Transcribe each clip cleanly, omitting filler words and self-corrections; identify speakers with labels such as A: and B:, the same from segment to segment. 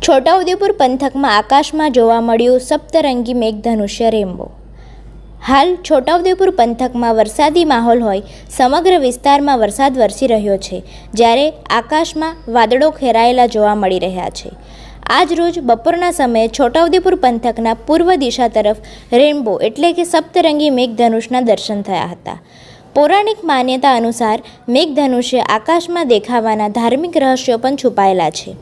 A: છોટાઉદેપુર પંથકમાં આકાશમાં જોવા મળ્યું સપ્તરંગી મેઘધનુષ્ય રેમ્બો। હાલ છોટાઉદેપુર પંથકમાં વરસાદી માહોલ હોય સમગ્ર વિસ્તારમાં વરસાદ વરસી રહ્યો છે, જ્યારે આકાશમાં વાદળો ઘેરાયેલા જોવા મળી રહ્યા છે। આજ રોજ બપોરના સમયે છોટાઉદેપુર પંથકના પૂર્વ દિશા તરફ રેમ્બો એટલે કે સપ્તરંગી મેઘધનુષના દર્શન થયા હતા। પૌરાણિક માન્યતા અનુસાર મેઘધનુષ્ય આકાશમાં દેખાવાના ધાર્મિક રહસ્યો પણ છુપાયેલા છે,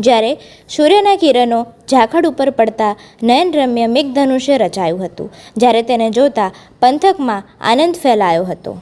A: જ્યારે સૂર્યના કિરણો ઝાકળ ઉપર પડતા નયનરમ્ય મેઘધનુષ્ય રચાયું હતું, જ્યારે તેને જોતા પંથકમાં આનંદ ફેલાયો હતો।